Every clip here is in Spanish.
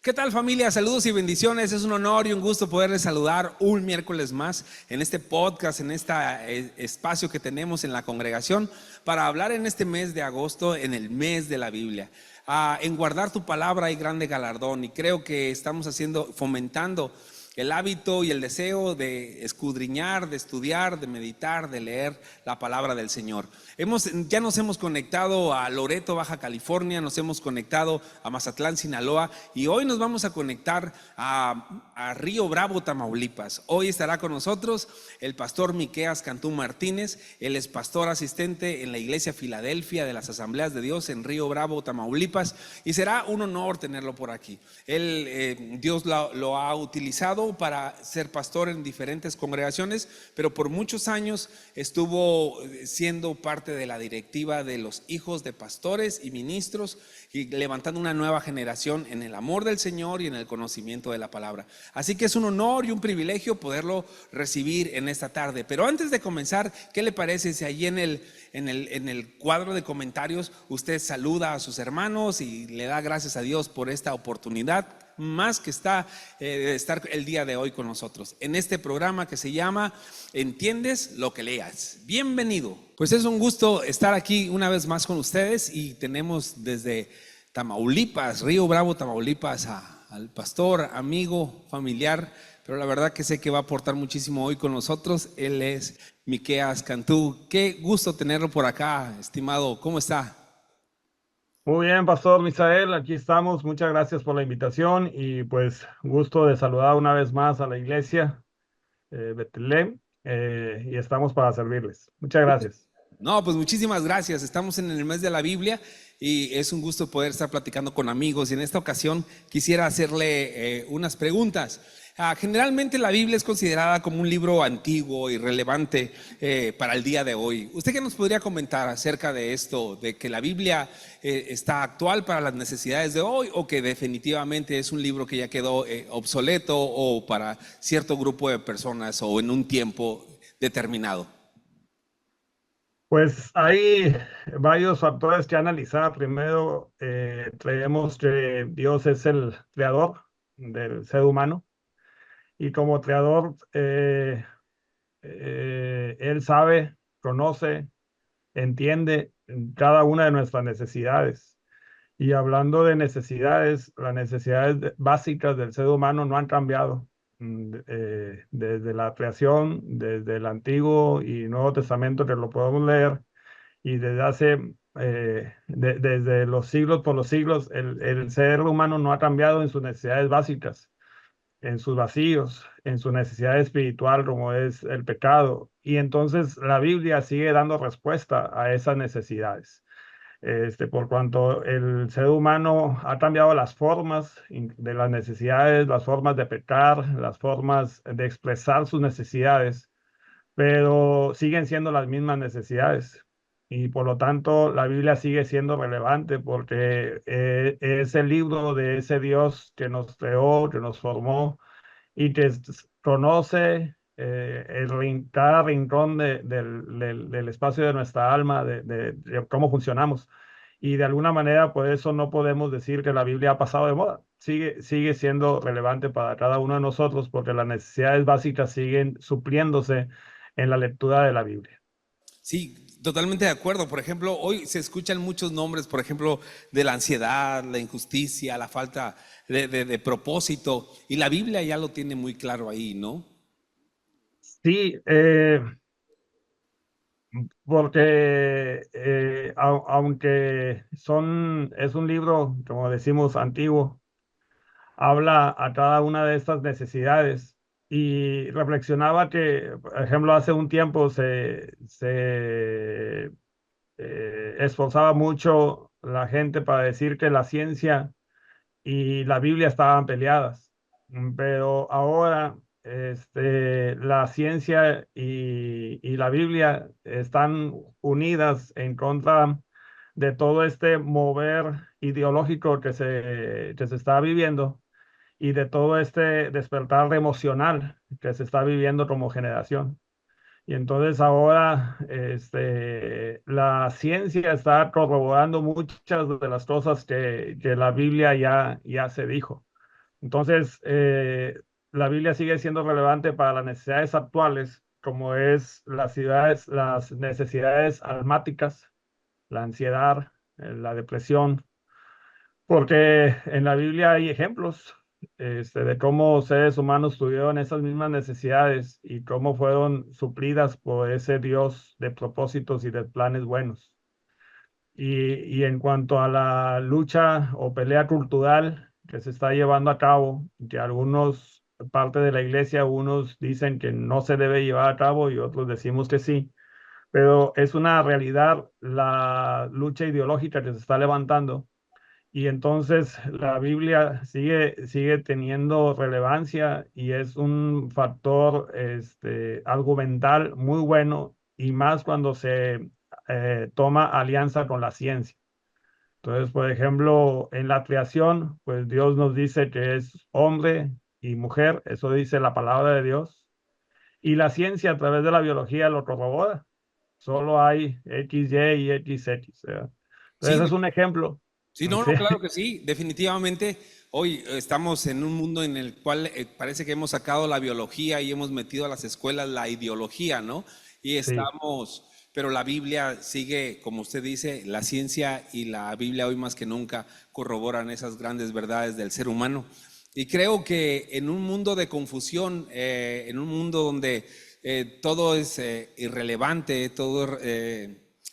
¿Qué tal, familia? Saludos y bendiciones. Es un honor y un gusto poderles saludar un miércoles más en este podcast, en este espacio que tenemos en la congregación para hablar en este mes de agosto, en el mes de la Biblia. En guardar tu palabra hay grande galardón, y creo que estamos fomentando el hábito y el deseo de escudriñar, de estudiar, de meditar, de leer la palabra del Señor. Ya nos hemos conectado a Loreto, Baja California, nos hemos conectado a Mazatlán, Sinaloa, y hoy nos vamos a conectar a Río Bravo, Tamaulipas. Hoy estará con nosotros el pastor Miqueas Cantú Martínez. Él es pastor asistente en la iglesia Filadelfia de las Asambleas de Dios en Río Bravo, Tamaulipas, y será un honor tenerlo por aquí. Dios lo ha utilizado para ser pastor en diferentes congregaciones, pero por muchos años estuvo siendo parte de la directiva de los hijos de pastores y ministros, y levantando una nueva generación en el amor del Señor y en el conocimiento de la palabra. Así que es un honor y un privilegio poderlo recibir en esta tarde. Pero antes de comenzar, ¿qué le parece si ahí en el cuadro de comentarios usted saluda a sus hermanos y le da gracias a Dios por esta oportunidad más que estar el día de hoy con nosotros en este programa que se llama ¿Entiendes lo que leas? Bienvenido. Pues es un gusto estar aquí una vez más con ustedes, y tenemos desde Tamaulipas, Río Bravo, Tamaulipas, al pastor, amigo, familiar, pero la verdad que sé que va a aportar muchísimo hoy con nosotros. Él es Miqueas Cantú. Qué gusto tenerlo por acá, estimado. ¿Cómo está? Muy bien, Pastor Misael, aquí estamos. Muchas gracias por la invitación y pues gusto de saludar una vez más a la iglesia Betlem, y estamos para servirles. Muchas gracias. No, pues muchísimas gracias. Estamos en el mes de la Biblia y es un gusto poder estar platicando con amigos. Y en esta ocasión quisiera hacerle unas preguntas. Generalmente la Biblia es considerada como un libro antiguo y relevante para el día de hoy. ¿Usted qué nos podría comentar acerca de esto, de que la Biblia está actual para las necesidades de hoy, o que definitivamente es un libro que ya quedó obsoleto o para cierto grupo de personas o en un tiempo determinado? Pues hay varios factores que analizar. Primero, creemos que Dios es el creador del ser humano y como creador, Él sabe, conoce, entiende cada una de nuestras necesidades. Y hablando de necesidades, las necesidades básicas del ser humano no han cambiado desde la creación, desde el Antiguo y Nuevo Testamento, que lo podemos leer, y desde desde los siglos por los siglos, el ser humano no ha cambiado en sus necesidades básicas, en sus vacíos, en su necesidad espiritual, como es el pecado. Y entonces la Biblia sigue dando respuesta a esas necesidades. Por cuanto el ser humano ha cambiado las formas de las necesidades, las formas de pecar, las formas de expresar sus necesidades, pero siguen siendo las mismas necesidades. Y por lo tanto, la Biblia sigue siendo relevante porque es el libro de ese Dios que nos creó, que nos formó y que conoce cada rincón del espacio de nuestra alma, de cómo funcionamos. Y de alguna manera, por eso no podemos decir que la Biblia ha pasado de moda. Sigue siendo relevante para cada uno de nosotros porque las necesidades básicas siguen supliéndose en la lectura de la Biblia. Sí, totalmente de acuerdo. Por ejemplo, hoy se escuchan muchos nombres, por ejemplo, de la ansiedad, la injusticia, la falta de propósito, y la Biblia ya lo tiene muy claro ahí, ¿no? Sí, porque aunque es un libro, como decimos, antiguo, habla a cada una de estas necesidades. Y reflexionaba que, por ejemplo, hace un tiempo se esforzaba mucho la gente para decir que la ciencia y la Biblia estaban peleadas. Pero ahora la ciencia y la Biblia están unidas en contra de todo este mover ideológico que se está viviendo y de todo este despertar emocional que se está viviendo como generación. Y entonces ahora la ciencia está corroborando muchas de las cosas que la Biblia ya se dijo. Entonces, la Biblia sigue siendo relevante para las necesidades actuales, como es las necesidades almáticas, la ansiedad, la depresión, porque en la Biblia hay ejemplos de cómo seres humanos tuvieron esas mismas necesidades y cómo fueron suplidas por ese Dios de propósitos y de planes buenos. Y en cuanto a la lucha o pelea cultural que se está llevando a cabo, que algunos, parte de la iglesia, unos dicen que no se debe llevar a cabo y otros decimos que sí, pero es una realidad la lucha ideológica que se está levantando. Y entonces la Biblia sigue teniendo relevancia y es un factor argumental muy bueno y más cuando se toma alianza con la ciencia. Entonces, por ejemplo, en la creación, pues Dios nos dice que es hombre y mujer, eso dice la palabra de Dios, y la ciencia a través de la biología lo corrobora. Solo hay X, Y y XX, ¿verdad? Sí, Entonces es un ejemplo. sí, no, Sí, no, claro que sí, definitivamente. Hoy estamos en un mundo en el cual parece que hemos sacado la biología y hemos metido a las escuelas la ideología, ¿no? Y sí, estamos, pero la Biblia sigue, como usted dice, la ciencia y la Biblia hoy más que nunca corroboran esas grandes verdades del ser humano. Y creo que en un mundo de confusión, en un mundo donde todo es irrelevante, todo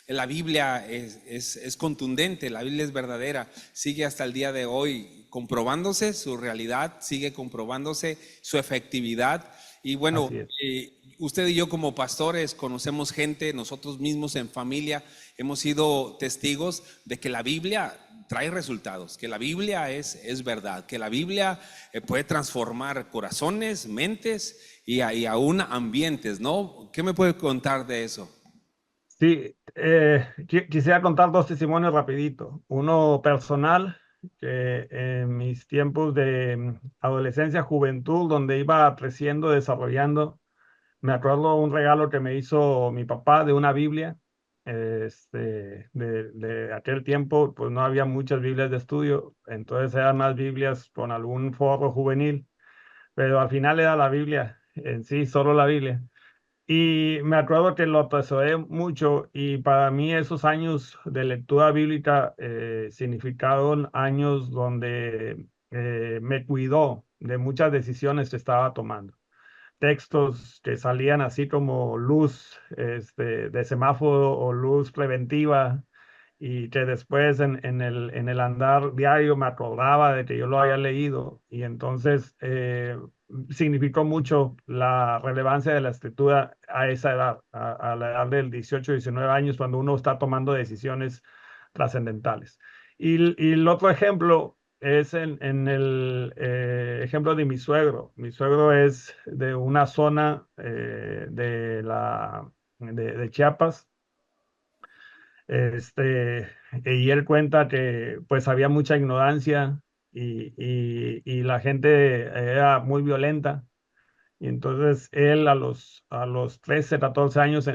la Biblia es contundente, la Biblia es verdadera, sigue hasta el día de hoy comprobándose su realidad, sigue comprobándose su efectividad. Y bueno, así es. usted y yo como pastores conocemos gente, nosotros mismos en familia hemos sido testigos de que la Biblia trae resultados, que la Biblia es verdad, que la Biblia puede transformar corazones, mentes y aún ambientes, ¿no? ¿Qué me puede contar de eso? Sí, quisiera contar dos testimonios rapidito. Uno personal, que en mis tiempos de adolescencia, juventud, donde iba creciendo, desarrollando, me acuerdo un regalo que me hizo mi papá de una Biblia. De aquel tiempo, pues no había muchas Biblias de estudio, entonces eran más Biblias con algún forro juvenil, pero al final era la Biblia en sí, solo la Biblia. Y me acuerdo que lo atesoré mucho y para mí esos años de lectura bíblica significaron años donde me cuidó de muchas decisiones que estaba tomando. Textos que salían así como luz de semáforo o luz preventiva y que después en el andar diario me acordaba de que yo lo había leído y entonces significó mucho la relevancia de la escritura a esa edad, a la edad del 18, 19 años, cuando uno está tomando decisiones trascendentales. Y el otro ejemplo es en el ejemplo de mi suegro. Mi suegro es de una zona de Chiapas, y él cuenta que pues había mucha ignorancia y la gente era muy violenta. Y entonces él a los 13, 14 años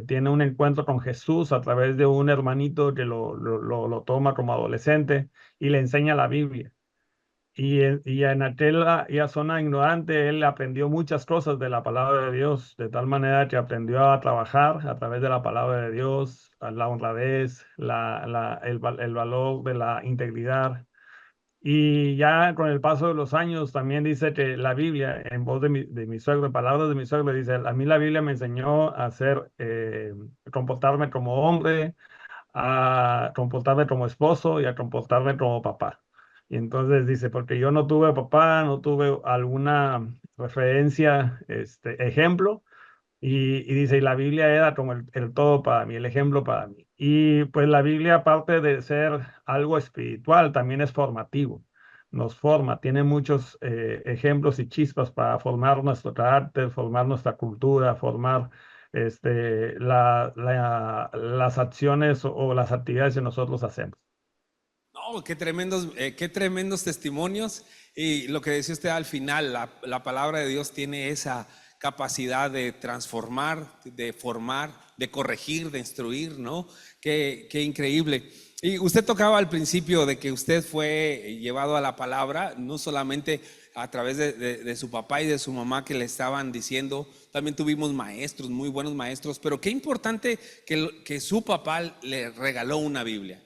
tiene un encuentro con Jesús a través de un hermanito que lo toma como adolescente y le enseña la Biblia. Y en aquella zona ignorante, él aprendió muchas cosas de la palabra de Dios, de tal manera que aprendió a trabajar a través de la palabra de Dios, a la honradez, el valor de la integridad. Y ya con el paso de los años también dice que la Biblia, en voz de mi suegro, en palabras de mi suegro, dice, a mí la Biblia me enseñó a comportarme como hombre, a comportarme como esposo y a comportarme como papá. Y entonces dice, porque yo no tuve papá, no tuve alguna referencia, ejemplo, y dice, y la Biblia era como el todo para mí, el ejemplo para mí. Y pues la Biblia, aparte de ser algo espiritual, también es formativo. Nos forma, tiene muchos ejemplos y chispas para formar nuestro carácter, formar nuestra cultura, formar las acciones o las actividades que nosotros hacemos. No, qué tremendos testimonios. Y lo que decía usted al final, la palabra de Dios tiene esa capacidad de transformar, de formar, de corregir, de instruir, ¿no? Qué increíble. Y usted tocaba al principio de que usted fue llevado a la palabra, no solamente a través de su papá y de su mamá que le estaban diciendo, también tuvimos maestros, muy buenos maestros, pero qué importante que su papá le regaló una Biblia.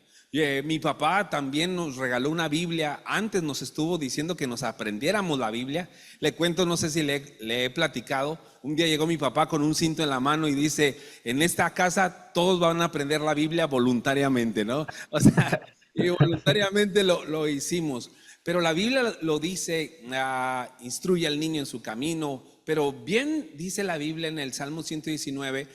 Mi papá también nos regaló una Biblia, antes nos estuvo diciendo que nos aprendiéramos la Biblia. Le cuento, no sé si le he platicado, un día llegó mi papá con un cinto en la mano y dice, en esta casa todos van a aprender la Biblia voluntariamente, ¿no? O sea, y voluntariamente lo hicimos. Pero la Biblia lo dice, instruye al niño en su camino, pero bien dice la Biblia en el Salmo 119,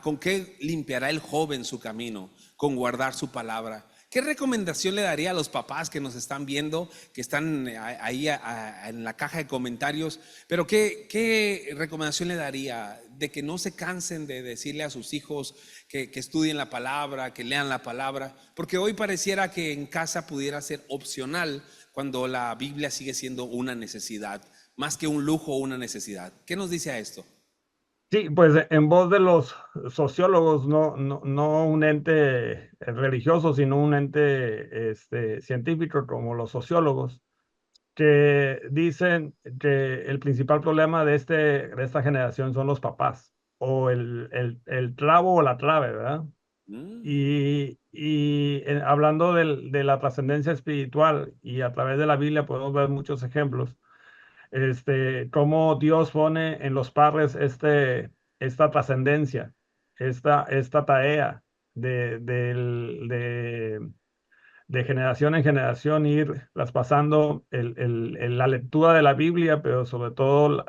¿con qué limpiará el joven su camino? Con guardar su palabra. ¿Qué recomendación le daría a los papás que nos están viendo, que están ahí en la caja de comentarios? Pero ¿qué recomendación le daría de que no se cansen de decirle a sus hijos que estudien la palabra, que lean la palabra? Porque hoy pareciera que en casa pudiera ser opcional cuando la Biblia sigue siendo una necesidad, más que un lujo o una necesidad. ¿Qué nos dice a esto? Sí, pues en voz de los sociólogos, no un ente religioso, sino un ente científico como los sociólogos, que dicen que el principal problema de esta generación son los papás, o el clavo o la clave, ¿verdad? Hablando de la trascendencia espiritual, y a través de la Biblia podemos ver muchos ejemplos, cómo Dios pone en los padres esta trascendencia, esta tarea de generación en generación, ir traspasando la lectura de la Biblia, pero sobre todo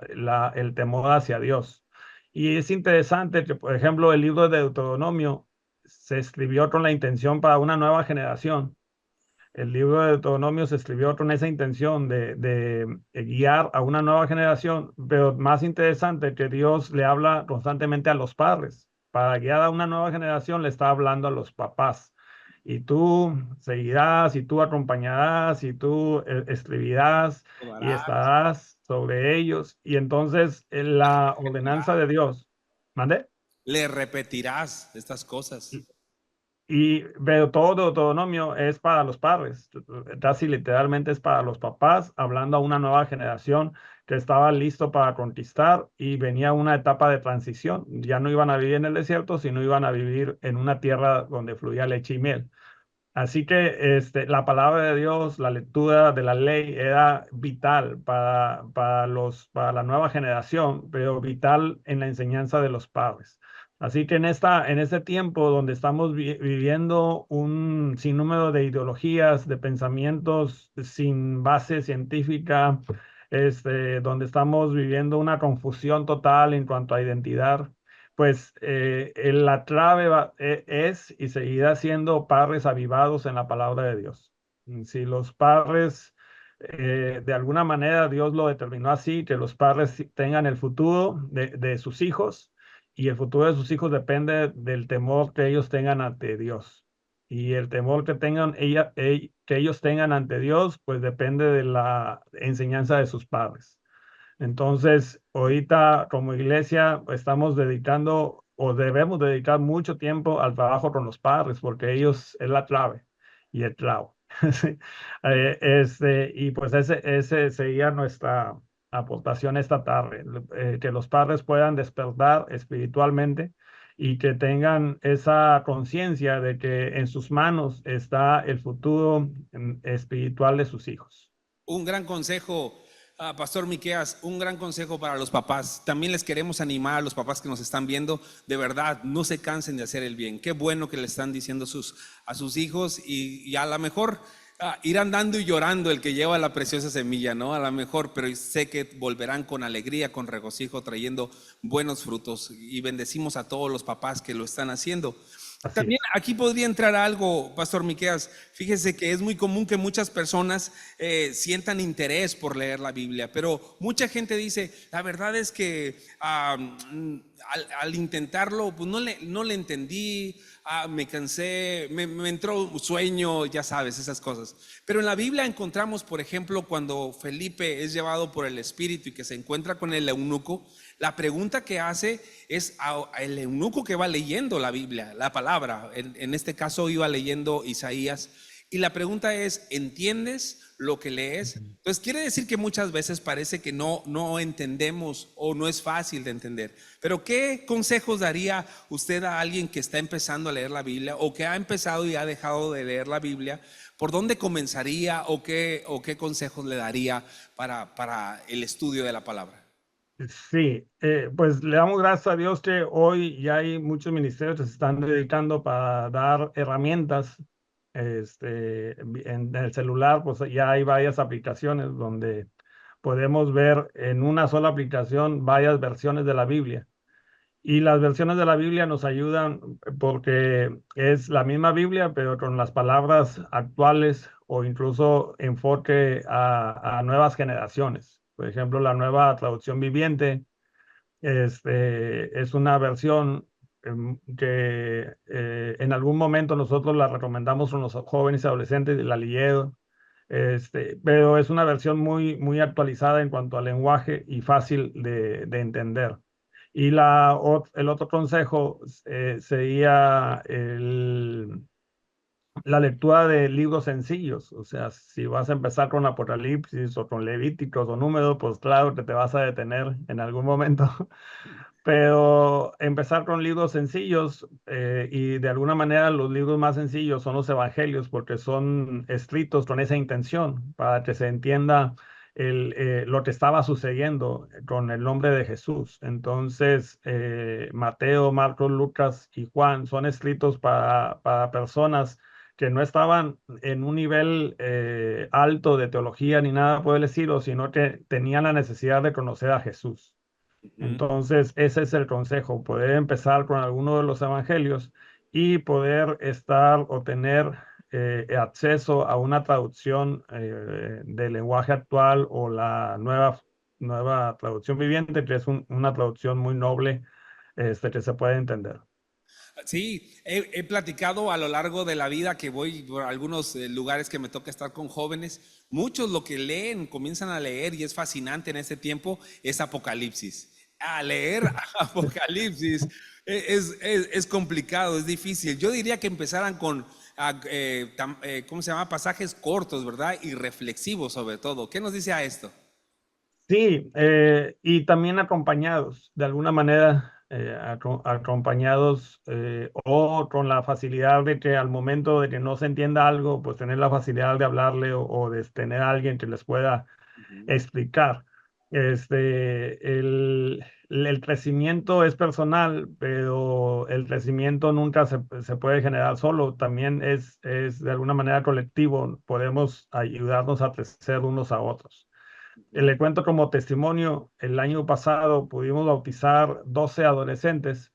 el temor hacia Dios. Y es interesante que, por ejemplo, el libro de Deuteronomio se escribió con la intención para una nueva generación. El libro de Deuteronomio se escribió con esa intención de guiar a una nueva generación, pero más interesante que Dios le habla constantemente a los padres. Para guiar a una nueva generación le está hablando a los papás. Y tú seguirás, y tú acompañarás, y tú escribirás, y estarás sobre ellos. Y entonces la ordenanza de Dios. ¿Mande? Le repetirás estas cosas. Pero todo Deuteronomio es para los padres, casi literalmente es para los papás, hablando a una nueva generación que estaba listo para conquistar, y venía una etapa de transición. Ya no iban a vivir en el desierto, sino iban a vivir en una tierra donde fluía leche y miel. Así que la palabra de Dios, la lectura de la ley era vital para la nueva generación, pero vital en la enseñanza de los padres. Así que en este tiempo donde estamos viviendo un sinnúmero de ideologías, de pensamientos sin base científica, donde estamos viviendo una confusión total en cuanto a identidad, pues la clave es y seguirá siendo padres avivados en la palabra de Dios. Si los padres, de alguna manera Dios lo determinó así, que los padres tengan el futuro de sus hijos, y el futuro de sus hijos depende del temor que ellos tengan ante Dios. Y el temor que que ellos tengan ante Dios, pues depende de la enseñanza de sus padres. Entonces, ahorita como iglesia estamos dedicando, o debemos dedicar mucho tiempo al trabajo con los padres, porque ellos es la clave y el clavo. Sí. Y pues ese sería nuestra aportación esta tarde, que los padres puedan despertar espiritualmente y que tengan esa conciencia de que en sus manos está el futuro espiritual de sus hijos. Un gran consejo, Pastor Miqueas, un gran consejo para los papás. También les queremos animar a los papás que nos están viendo, de verdad, no se cansen de hacer el bien. Qué bueno que le están diciendo a sus hijos, y a lo mejor irán dando y llorando el que lleva la preciosa semilla, ¿no? A lo mejor, pero sé que volverán con alegría, con regocijo, trayendo buenos frutos, y bendecimos a todos los papás que lo están haciendo. También aquí podría entrar algo, Pastor Miqueas. Fíjese que es muy común que muchas personas sientan interés por leer la Biblia, pero mucha gente dice, la verdad es que al intentarlo, pues no le entendí, me cansé, me entró un sueño, ya sabes, esas cosas. Pero en la Biblia encontramos, por ejemplo, cuando Felipe es llevado por el Espíritu y que se encuentra con el eunuco, La pregunta que hace es al eunuco que va leyendo la Biblia, la palabra. En este caso iba leyendo Isaías. Y la pregunta es, ¿entiendes lo que lees? Entonces quiere decir que muchas veces parece que no entendemos o no es fácil de entender. Pero ¿qué consejos daría usted a alguien que está empezando a leer la Biblia o que ha empezado y ha dejado de leer la Biblia? ¿Por dónde comenzaría o qué consejos le daría para el estudio de la palabra? Sí, pues le damos gracias a Dios que hoy ya hay muchos ministerios que se están dedicando para dar herramientas. En el celular, pues ya hay varias aplicaciones donde podemos ver en una sola aplicación varias versiones de la Biblia. Y las versiones de la Biblia nos ayudan porque es la misma Biblia, pero con las palabras actuales o incluso enfoque a nuevas generaciones. Por ejemplo, la nueva traducción viviente es una versión que en algún momento nosotros la recomendamos a los jóvenes y adolescentes y la leyeron. Pero es una versión muy actualizada en cuanto al lenguaje y fácil de entender. Y el otro consejo sería la lectura de libros sencillos. O sea, si vas a empezar con Apocalipsis o con Levíticos o Números, pues claro que te vas a detener en algún momento. Pero empezar con libros sencillos y de alguna manera los libros más sencillos son los evangelios porque son escritos con esa intención para que se entienda lo que estaba sucediendo con el nombre de Jesús. Entonces, Mateo, Marcos, Lucas y Juan son escritos para personas que no estaban en un nivel alto de teología ni nada por el estilo, sino que tenían la necesidad de conocer a Jesús. Ujú. Entonces, ese es el consejo, poder empezar con alguno de los evangelios y poder estar o tener acceso a una traducción del lenguaje actual o la nueva traducción viviente, que es una traducción muy noble que se puede entender. Sí, he platicado a lo largo de la vida que voy por algunos lugares que me toca estar con jóvenes. Muchos lo que leen, comienzan a leer y es fascinante en este tiempo, es Apocalipsis. A leer Apocalipsis es complicado, es difícil. Yo diría que empezaran con, ¿cómo se llama? Pasajes cortos, ¿verdad? Y reflexivos sobre todo. ¿Qué nos dice a esto? Sí, y también acompañados, de alguna manera, acompañados o con la facilidad de que al momento de que no se entienda algo, pues tener la facilidad de hablarle o de tener a alguien que les pueda Ujú. explicar. El crecimiento es personal, pero el crecimiento nunca se puede generar solo, también es de alguna manera colectivo, podemos ayudarnos a crecer unos a otros. Le cuento como testimonio, el año pasado pudimos bautizar 12 adolescentes,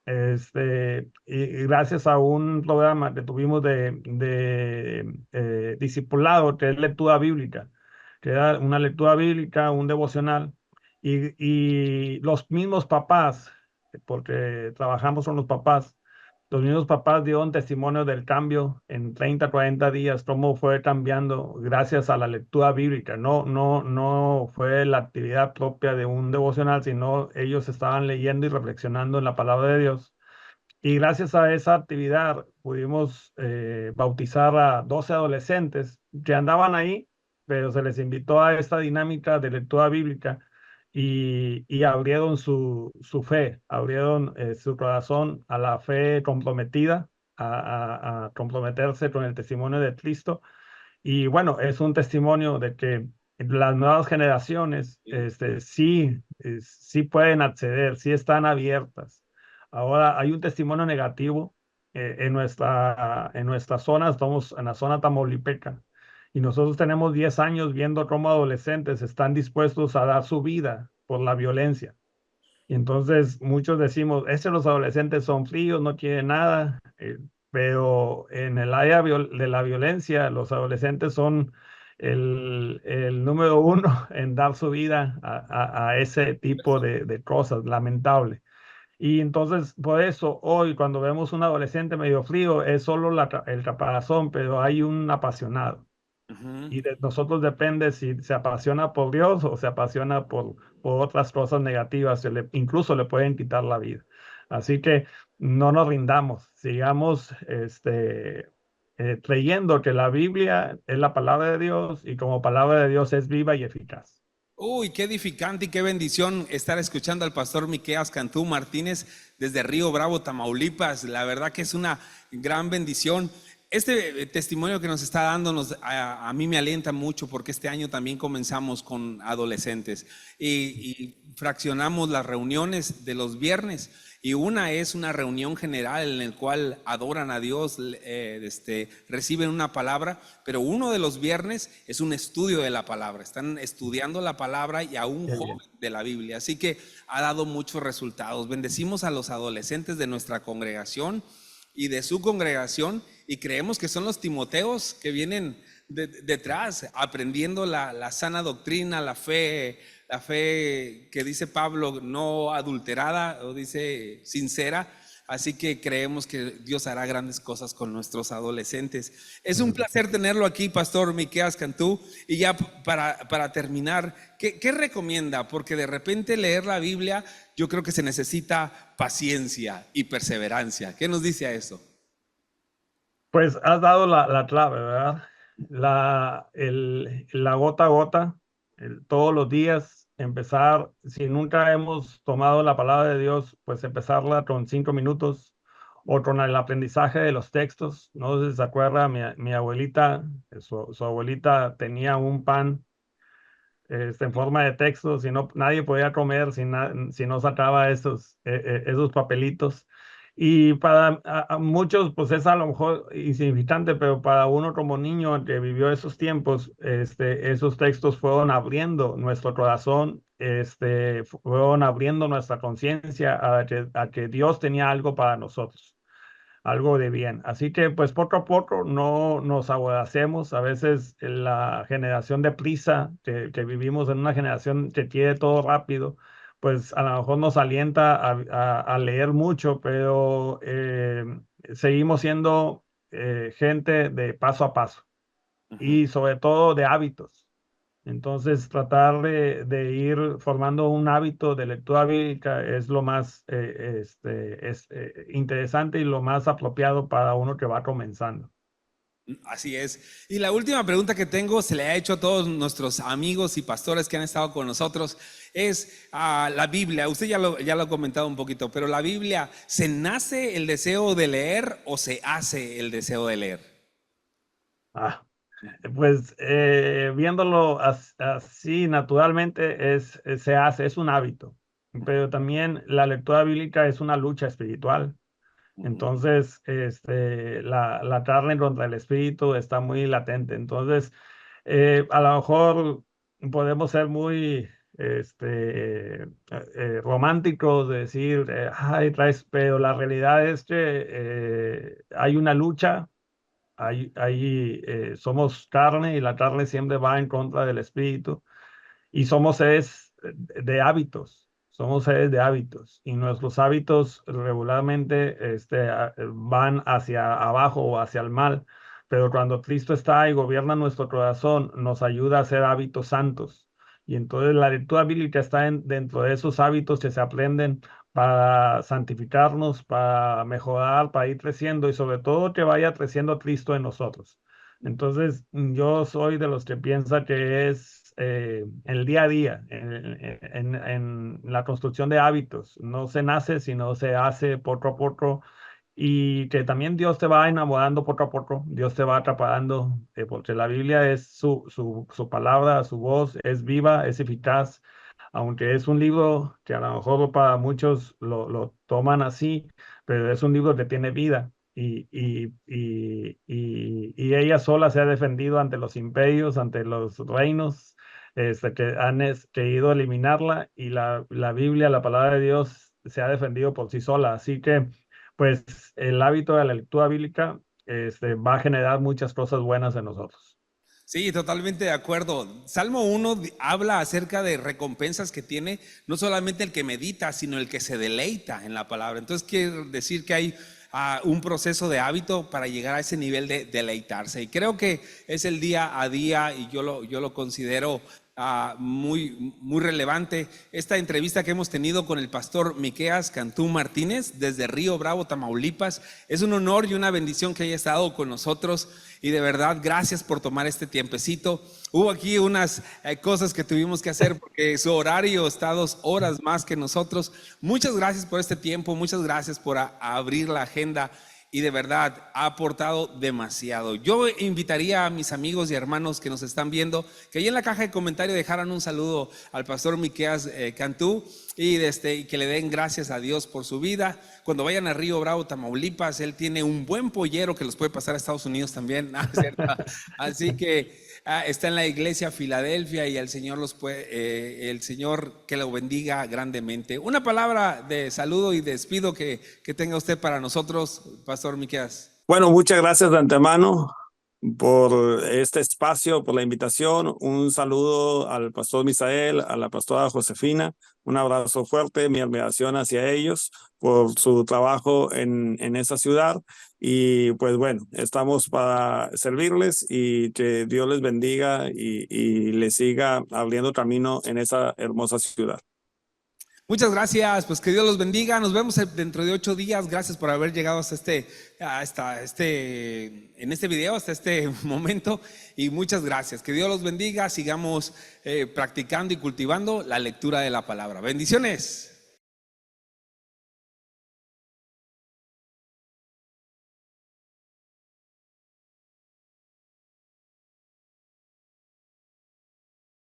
y gracias a un programa que tuvimos de discipulado, que es lectura bíblica, que era una lectura bíblica, un devocional, y los mismos papás, porque trabajamos con los mismos papás dieron testimonio del cambio en 30, 40 días, cómo fue cambiando gracias a la lectura bíblica. No fue la actividad propia de un devocional, sino ellos estaban leyendo y reflexionando en la palabra de Dios. Y gracias a esa actividad pudimos bautizar a 12 adolescentes que andaban ahí, pero se les invitó a esta dinámica de lectura bíblica y abrieron su fe, abrieron su corazón a la fe comprometida, a comprometerse con el testimonio de Cristo. Y bueno, es un testimonio de que las nuevas generaciones Sí. sí pueden acceder, sí están abiertas. Ahora hay un testimonio negativo en nuestra zona, estamos en la zona tamaulipeca, y nosotros tenemos 10 años viendo cómo adolescentes están dispuestos a dar su vida por la violencia. Y entonces muchos decimos, los adolescentes son fríos, no quieren nada, pero en el área de la violencia, los adolescentes son el número uno en dar su vida a ese tipo de cosas, lamentable. Y entonces, por eso, hoy cuando vemos un adolescente medio frío, es solo el caparazón, pero hay un apasionado. Ujú. Y de nosotros depende si se apasiona por Dios o se apasiona por otras cosas negativas, incluso le pueden quitar la vida. Así que no nos rindamos, sigamos creyendo que la Biblia es la palabra de Dios y como palabra de Dios es viva y eficaz. Uy, qué edificante y qué bendición estar escuchando al pastor Miqueas Cantú Martínez desde Río Bravo, Tamaulipas. La verdad que es una gran bendición. Este testimonio que nos está dando a mí me alienta mucho porque este año también comenzamos con adolescentes y fraccionamos las reuniones de los viernes. Y una es una reunión general en la cual adoran a Dios, reciben una palabra, pero uno de los viernes es un estudio de la palabra. Están estudiando la palabra y a un Qué joven bien. de la Biblia. Así que ha dado muchos resultados. Bendecimos a los adolescentes de nuestra congregación y de su congregación y creemos que son los Timoteos que vienen detrás, aprendiendo la sana doctrina, la fe que dice Pablo, no adulterada, o dice sincera. Así que creemos que Dios hará grandes cosas con nuestros adolescentes. Es un placer tenerlo aquí, Pastor Miqueas Cantú. Y ya para terminar, ¿qué recomienda? Porque de repente leer la Biblia, yo creo que se necesita paciencia y perseverancia. ¿Qué nos dice a eso? Pues has dado la clave, ¿verdad? La gota a gota, todos los días, empezar, si nunca hemos tomado la palabra de Dios, pues empezarla con 5 minutos o con el aprendizaje de los textos. No sé si se acuerda, mi abuelita, su abuelita tenía un pan en forma de texto, si no, nadie podía comer si no sacaba esos papelitos. Y para a muchos, pues es a lo mejor insignificante, pero para uno como niño que vivió esos tiempos, esos textos fueron abriendo nuestro corazón, fueron abriendo nuestra conciencia a que Dios tenía algo para nosotros, algo de bien. Así que pues poco a poco no nos abordacemos. A veces la generación de prisa, que vivimos en una generación que quiere todo rápido, pues a lo mejor nos alienta a leer mucho, pero seguimos siendo gente de paso a paso Ujú. y sobre todo de hábitos. Entonces, tratar de ir formando un hábito de lectura bíblica es lo más interesante y lo más apropiado para uno que va comenzando. Así es. Y la última pregunta que tengo, se le ha hecho a todos nuestros amigos y pastores que han estado con nosotros, es la Biblia. Usted ya lo ha comentado un poquito, pero la Biblia, ¿se nace el deseo de leer o se hace el deseo de leer? Ah, pues viéndolo así naturalmente se hace, es un hábito, pero también la lectura bíblica es una lucha espiritual. Ujú. Entonces, la carne contra el espíritu está muy latente. Entonces, a lo mejor podemos ser muy románticos, de decir, ay, pero la realidad es que hay una lucha, somos carne y la carne siempre va en contra del espíritu y somos seres de hábitos, somos seres de hábitos y nuestros hábitos regularmente van hacia abajo o hacia el mal, pero cuando Cristo está y gobierna nuestro corazón, nos ayuda a hacer hábitos santos. Y entonces la lectura bíblica está dentro de esos hábitos que se aprenden para santificarnos, para mejorar, para ir creciendo y sobre todo que vaya creciendo Cristo en nosotros. Entonces, yo soy de los que piensa que es el día a día, en la construcción de hábitos. No se nace, sino se hace poco a poco y que también Dios te va enamorando poco a poco, Dios te va atrapando, porque la Biblia es su palabra, su voz, es viva, es eficaz. Aunque es un libro que a lo mejor para muchos lo toman así, pero es un libro que tiene vida y ella sola se ha defendido ante los imperios, ante los reinos que han querido eliminarla y la Biblia, la palabra de Dios, se ha defendido por sí sola. Así que, pues, el hábito de la lectura bíblica va a generar muchas cosas buenas en nosotros. Sí, totalmente de acuerdo. Salmo 1 habla acerca de recompensas que tiene no solamente el que medita, sino el que se deleita en la palabra. Entonces quiere decir que hay un proceso de hábito para llegar a ese nivel de deleitarse. Y creo que es el día a día y yo lo considero muy relevante. Esta entrevista que hemos tenido con el pastor Miqueas Cantú Martínez desde Río Bravo, Tamaulipas, es un honor y una bendición que haya estado con nosotros y de verdad gracias por tomar este tiempecito. Hubo aquí unas cosas que tuvimos que hacer porque su horario está 2 horas más que nosotros. Muchas gracias por este tiempo, muchas gracias por abrir la agenda y de verdad ha aportado demasiado. Yo invitaría a mis amigos y hermanos que nos están viendo que ahí en la caja de comentarios dejaran un saludo al pastor Miqueas Cantú y que le den gracias a Dios por su vida. Cuando vayan a Río Bravo, Tamaulipas, él tiene un buen pollero que los puede pasar a Estados Unidos también. Así que está en la iglesia Filadelfia y el Señor el Señor que lo bendiga grandemente. Una palabra de saludo y despido que tenga usted para nosotros, pastor Miqueas. Bueno, muchas gracias de antemano por este espacio, por la invitación. Un saludo al pastor Misael, a la pastora Josefina. Un abrazo fuerte, mi admiración hacia ellos por su trabajo en esa ciudad. Y pues bueno, estamos para servirles y que Dios les bendiga y les siga abriendo camino en esa hermosa ciudad. Muchas gracias, pues que Dios los bendiga. Nos vemos dentro de 8 días. Gracias por haber llegado hasta en este video, hasta este momento. Y muchas gracias. Que Dios los bendiga. Sigamos practicando y cultivando la lectura de la palabra. Bendiciones.